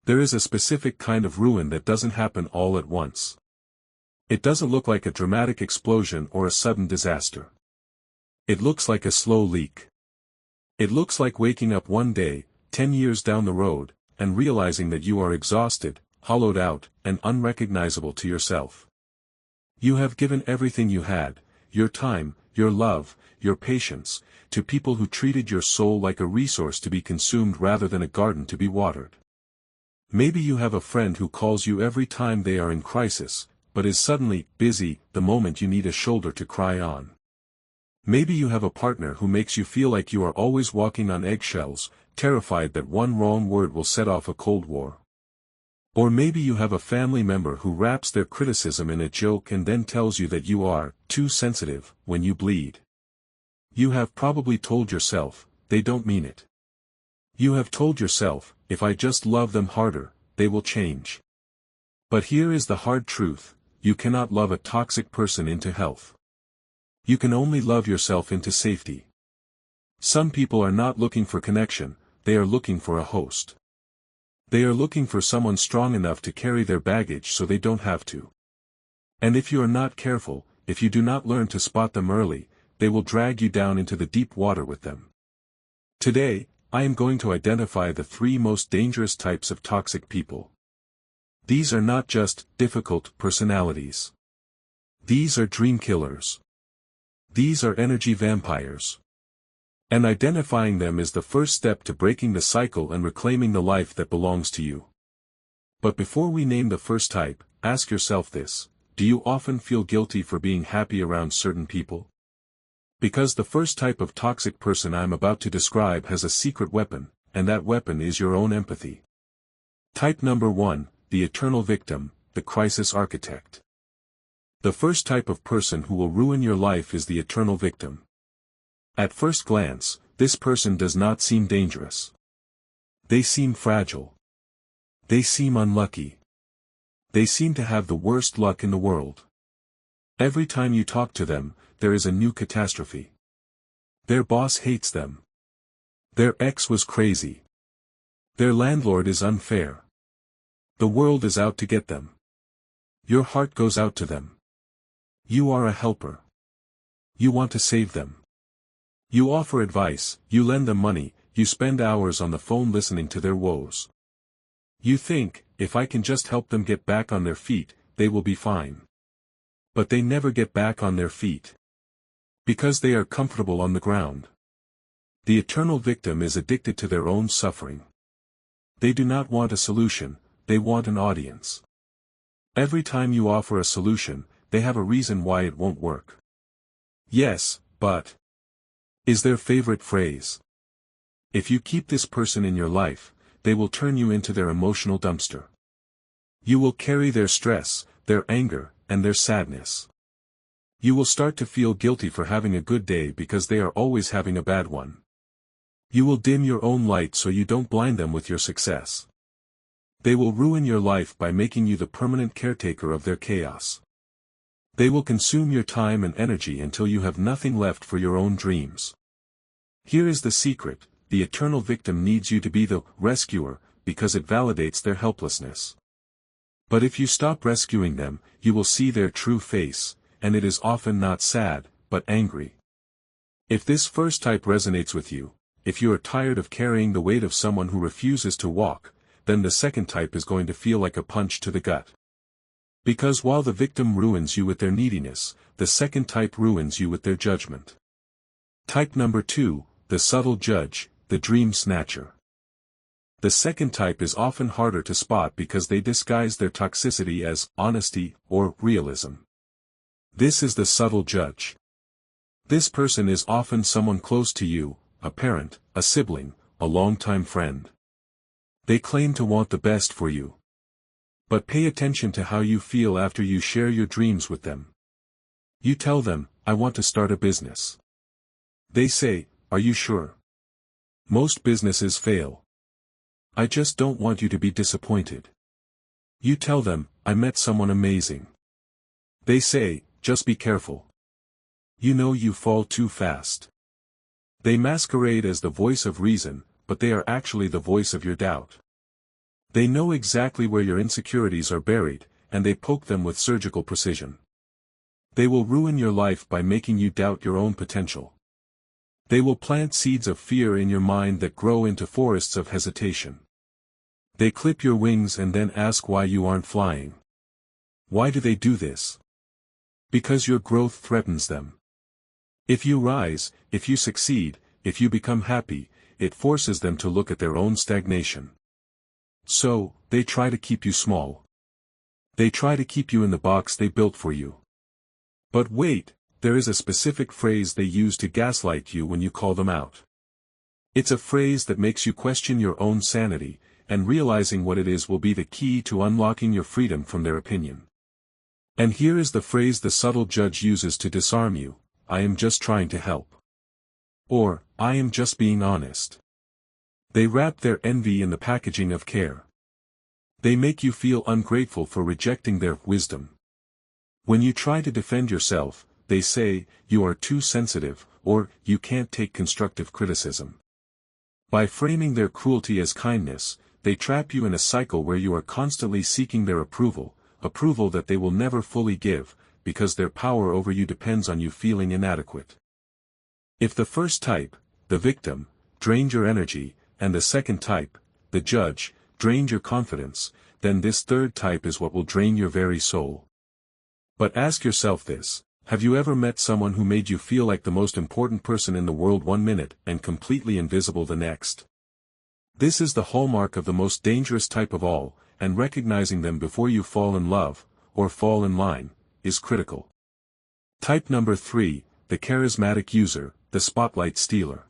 There is a specific kind of ruin that doesn't happen all at once. It doesn't look like a dramatic explosion or a sudden disaster. It looks like a slow leak. It looks like waking up one day, 10 years down the road, and realizing that you are exhausted, hollowed out, and unrecognizable to yourself. You have given everything you had, your time, your love, your patience, to people who treated your soul like a resource to be consumed rather than a garden to be watered. Maybe you have a friend who calls you every time they are in crisis, but is suddenly busy the moment you need a shoulder to cry on. Maybe you have a partner who makes you feel like you are always walking on eggshells, terrified that one wrong word will set off a cold war. Or maybe you have a family member who wraps their criticism in a joke and then tells you that you are too sensitive when you bleed. You have probably told yourself, they don't mean it. You have told yourself, if I just love them harder, they will change. But here is the hard truth, you cannot love a toxic person into health. You can only love yourself into safety. Some people are not looking for connection, they are looking for a host. They are looking for someone strong enough to carry their baggage so they don't have to. And if you are not careful, if you do not learn to spot them early, they will drag you down into the deep water with them. Today, I am going to identify the 3 most dangerous types of toxic people. These are not just difficult personalities. These are dream killers. These are energy vampires. And identifying them is the first step to breaking the cycle and reclaiming the life that belongs to you. But before we name the first type, ask yourself this: do you often feel guilty for being happy around certain people? Because the first type of toxic person I'm about to describe has a secret weapon, and that weapon is your own empathy. Type number 1, the eternal victim, the crisis architect. The first type of person who will ruin your life is the eternal victim. At first glance, this person does not seem dangerous. They seem fragile. They seem unlucky. They seem to have the worst luck in the world. Every time you talk to them, there is a new catastrophe. Their boss hates them. Their ex was crazy. Their landlord is unfair. The world is out to get them. Your heart goes out to them. You are a helper. You want to save them. You offer advice, you lend them money, you spend hours on the phone listening to their woes. You think, if I can just help them get back on their feet, they will be fine. But they never get back on their feet. Because they are comfortable on the ground. The eternal victim is addicted to their own suffering. They do not want a solution, they want an audience. Every time you offer a solution, they have a reason why it won't work. Yes, but is their favorite phrase. If you keep this person in your life, they will turn you into their emotional dumpster. You will carry their stress, their anger, and their sadness. You will start to feel guilty for having a good day because they are always having a bad one. You will dim your own light so you don't blind them with your success. They will ruin your life by making you the permanent caretaker of their chaos. They will consume your time and energy until you have nothing left for your own dreams. Here is the secret: the eternal victim needs you to be the rescuer, because it validates their helplessness. But if you stop rescuing them, you will see their true face, and it is often not sad, but angry. If this first type resonates with you, if you are tired of carrying the weight of someone who refuses to walk, then the second type is going to feel like a punch to the gut. Because while the victim ruins you with their neediness, the second type ruins you with their judgment. Type number 2, the subtle judge, the dream snatcher. The second type is often harder to spot because they disguise their toxicity as honesty or realism. This is the subtle judge. This person is often someone close to you, a parent, a sibling, a longtime friend. They claim to want the best for you. But pay attention to how you feel after you share your dreams with them. You tell them, I want to start a business. They say, are you sure? Most businesses fail. I just don't want you to be disappointed. You tell them, I met someone amazing. They say, just be careful. You know you fall too fast. They masquerade as the voice of reason, but they are actually the voice of your doubt. They know exactly where your insecurities are buried, and they poke them with surgical precision. They will ruin your life by making you doubt your own potential. They will plant seeds of fear in your mind that grow into forests of hesitation. They clip your wings and then ask why you aren't flying. Why do they do this? Because your growth threatens them. If you rise, if you succeed, if you become happy, it forces them to look at their own stagnation. So, they try to keep you small. They try to keep you in the box they built for you. But wait, there is a specific phrase they use to gaslight you when you call them out. It's a phrase that makes you question your own sanity, and realizing what it is will be the key to unlocking your freedom from their opinion. And here is the phrase the subtle judge uses to disarm you: I am just trying to help. Or, I am just being honest. They wrap their envy in the packaging of care. They make you feel ungrateful for rejecting their wisdom. When you try to defend yourself, they say, you are too sensitive, or, you can't take constructive criticism. By framing their cruelty as kindness, they trap you in a cycle where you are constantly seeking their approval that they will never fully give, because their power over you depends on you feeling inadequate. If the first type, the victim, drained your energy, and the second type, the judge, drained your confidence, then this third type is what will drain your very soul. But ask yourself this: have you ever met someone who made you feel like the most important person in the world 1 minute and completely invisible the next? This is the hallmark of the most dangerous type of all, and recognizing them before you fall in love, or fall in line, is critical. Type number 3, the charismatic user, the spotlight stealer.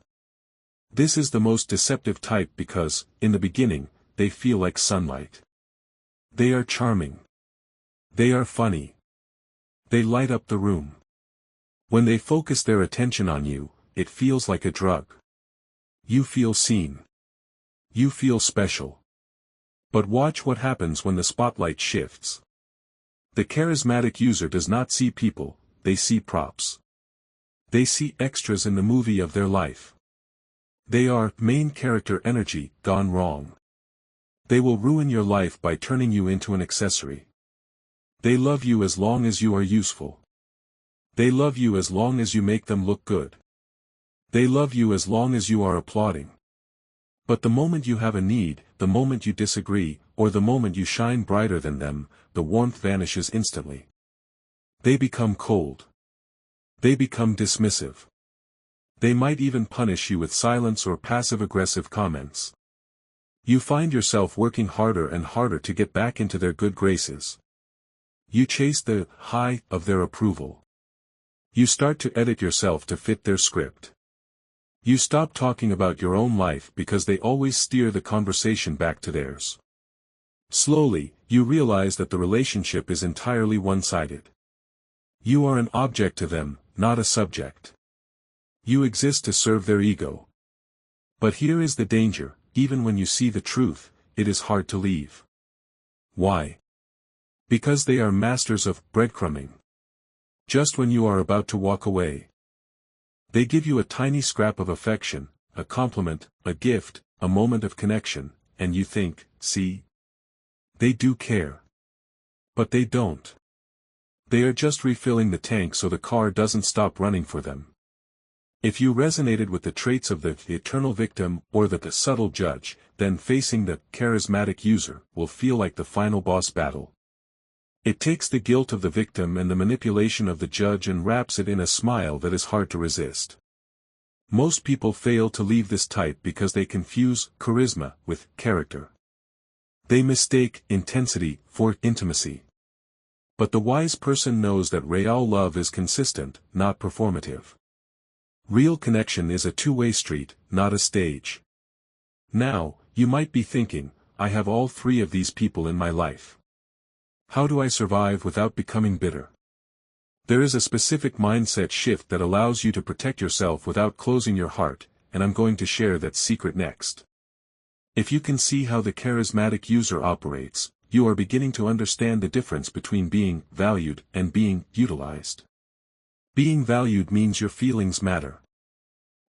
This is the most deceptive type because, in the beginning, they feel like sunlight. They are charming. They are funny. They light up the room. When they focus their attention on you, it feels like a drug. You feel seen. You feel special. But watch what happens when the spotlight shifts. The charismatic user does not see people, they see props. They see extras in the movie of their life. They are main character energy gone wrong. They will ruin your life by turning you into an accessory. They love you as long as you are useful. They love you as long as you make them look good. They love you as long as you are applauding. But the moment you have a need, the moment you disagree, or the moment you shine brighter than them, the warmth vanishes instantly. They become cold. They become dismissive. They might even punish you with silence or passive-aggressive comments. You find yourself working harder and harder to get back into their good graces. You chase the high of their approval. You start to edit yourself to fit their script. You stop talking about your own life because they always steer the conversation back to theirs. Slowly, you realize that the relationship is entirely one-sided. You are an object to them, not a subject. You exist to serve their ego. But here is the danger: even when you see the truth, it is hard to leave. Why? Because they are masters of breadcrumbing. Just when you are about to walk away, they give you a tiny scrap of affection, a compliment, a gift, a moment of connection, and you think, see? They do care. But they don't. They are just refilling the tank so the car doesn't stop running for them. If you resonated with the traits of the eternal victim or the subtle judge, then facing the charismatic user will feel like the final boss battle. It takes the guilt of the victim and the manipulation of the judge and wraps it in a smile that is hard to resist. Most people fail to leave this type because they confuse charisma with character. They mistake intensity for intimacy. But the wise person knows that real love is consistent, not performative. Real connection is a two-way street, not a stage. Now, you might be thinking, I have all three of these people in my life. How do I survive without becoming bitter? There is a specific mindset shift that allows you to protect yourself without closing your heart, and I'm going to share that secret next. If you can see how the charismatic user operates, you are beginning to understand the difference between being valued and being utilized. Being valued means your feelings matter.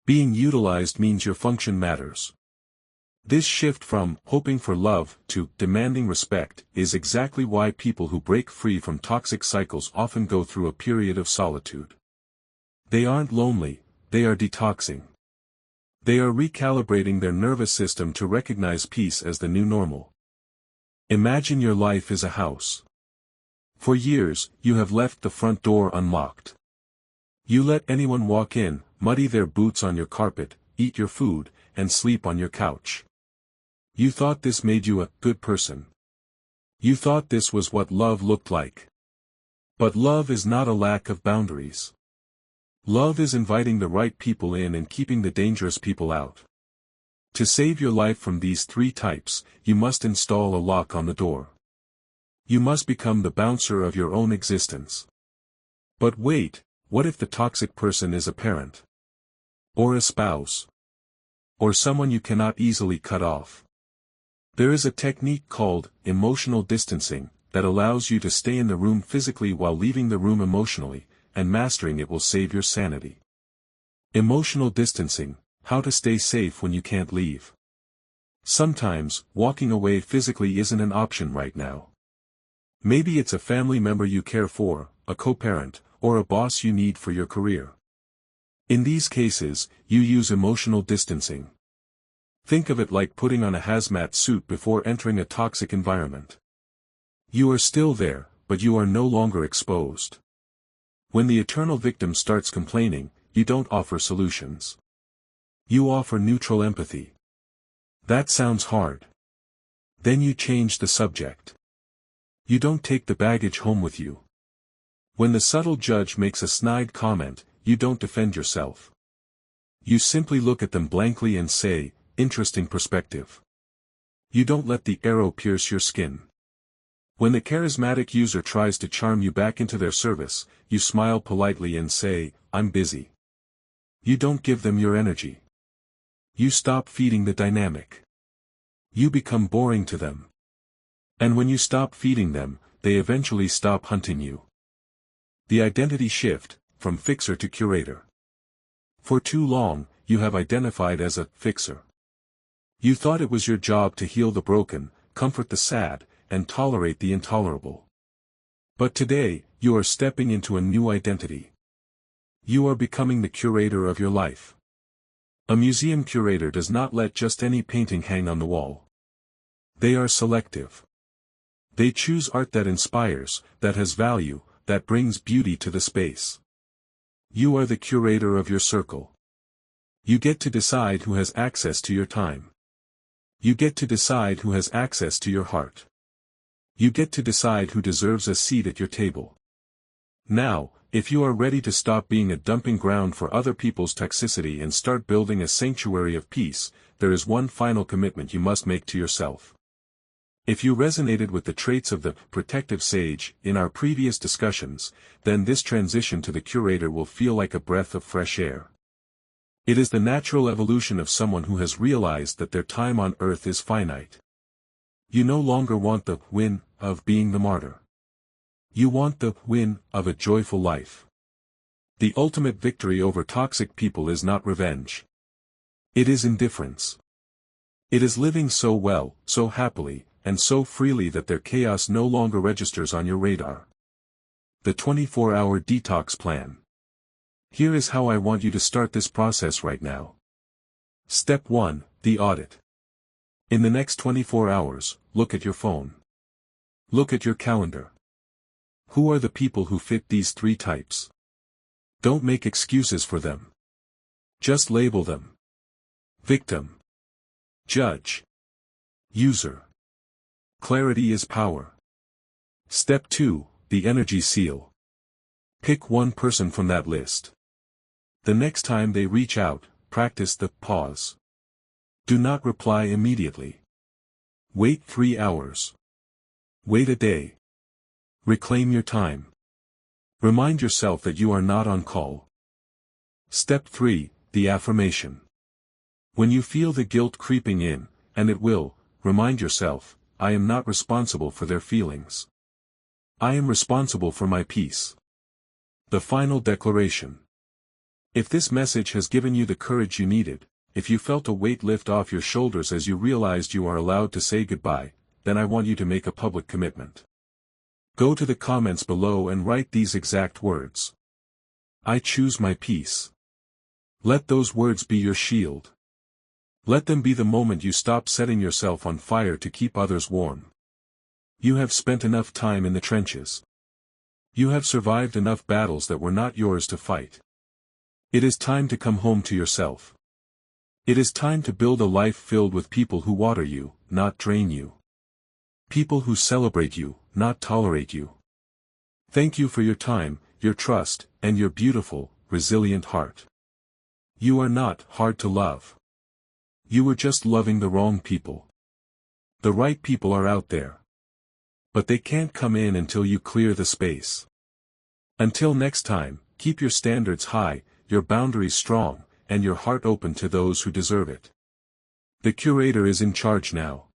Being utilized means your function matters. This shift from hoping for love to demanding respect is exactly why people who break free from toxic cycles often go through a period of solitude. They aren't lonely, they are detoxing. They are recalibrating their nervous system to recognize peace as the new normal. Imagine your life is a house. For years, you have left the front door unlocked. You let anyone walk in, muddy their boots on your carpet, eat your food, and sleep on your couch. You thought this made you a good person. You thought this was what love looked like. But love is not a lack of boundaries. Love is inviting the right people in and keeping the dangerous people out. To save your life from these three types, you must install a lock on the door. You must become the bouncer of your own existence. But wait, what if the toxic person is a parent? Or a spouse? Or someone you cannot easily cut off? There is a technique called emotional distancing that allows you to stay in the room physically while leaving the room emotionally, and mastering it will save your sanity. Emotional distancing, how to stay safe when you can't leave. Sometimes, walking away physically isn't an option right now. Maybe it's a family member you care for, a co-parent, or a boss you need for your career. In these cases, you use emotional distancing. Think of it like putting on a hazmat suit before entering a toxic environment. You are still there, but you are no longer exposed. When the eternal victim starts complaining, you don't offer solutions. You offer neutral empathy. That sounds hard. Then you change the subject. You don't take the baggage home with you. When the subtle judge makes a snide comment, you don't defend yourself. You simply look at them blankly and say, "Interesting perspective." You don't let the arrow pierce your skin. When the charismatic user tries to charm you back into their service, you smile politely and say, "I'm busy." You don't give them your energy. You stop feeding the dynamic. You become boring to them. And when you stop feeding them, they eventually stop hunting you. The identity shift, from fixer to curator. For too long, you have identified as a fixer. You thought it was your job to heal the broken, comfort the sad, and tolerate the intolerable. But today, you are stepping into a new identity. You are becoming the curator of your life. A museum curator does not let just any painting hang on the wall. They are selective. They choose art that inspires, that has value, that brings beauty to the space. You are the curator of your circle. You get to decide who has access to your time. You get to decide who has access to your heart. You get to decide who deserves a seat at your table. Now, if you are ready to stop being a dumping ground for other people's toxicity and start building a sanctuary of peace, there is one final commitment you must make to yourself. If you resonated with the traits of the protective sage in our previous discussions, then this transition to the curator will feel like a breath of fresh air. It is the natural evolution of someone who has realized that their time on earth is finite. You no longer want the win of being the martyr. You want the win of a joyful life. The ultimate victory over toxic people is not revenge. It is indifference. It is living so well, so happily, and so freely that their chaos no longer registers on your radar. The 24-hour detox plan. Here is how I want you to start this process right now. Step 1, the audit. In the next 24 hours, look at your phone. Look at your calendar. Who are the people who fit these three types? Don't make excuses for them. Just label them. Victim. Judge. User. Clarity is power. Step 2, the energy seal. Pick one person from that list. The next time they reach out, practice the pause. Do not reply immediately. Wait 3 hours. Wait a day. Reclaim your time. Remind yourself that you are not on call. Step 3, the affirmation. When you feel the guilt creeping in, and it will, remind yourself, I am not responsible for their feelings. I am responsible for my peace. The final declaration. If this message has given you the courage you needed, if you felt a weight lift off your shoulders as you realized you are allowed to say goodbye, then I want you to make a public commitment. Go to the comments below and write these exact words. I choose my peace. Let those words be your shield. Let them be the moment you stop setting yourself on fire to keep others warm. You have spent enough time in the trenches. You have survived enough battles that were not yours to fight. It is time to come home to yourself. It is time to build a life filled with people who water you, not drain you. People who celebrate you, not tolerate you. Thank you for your time, your trust, and your beautiful, resilient heart. You are not hard to love. You were just loving the wrong people. The right people are out there. But they can't come in until you clear the space. Until next time, keep your standards high, your boundaries strong, and your heart open to those who deserve it. The Curator is in charge now.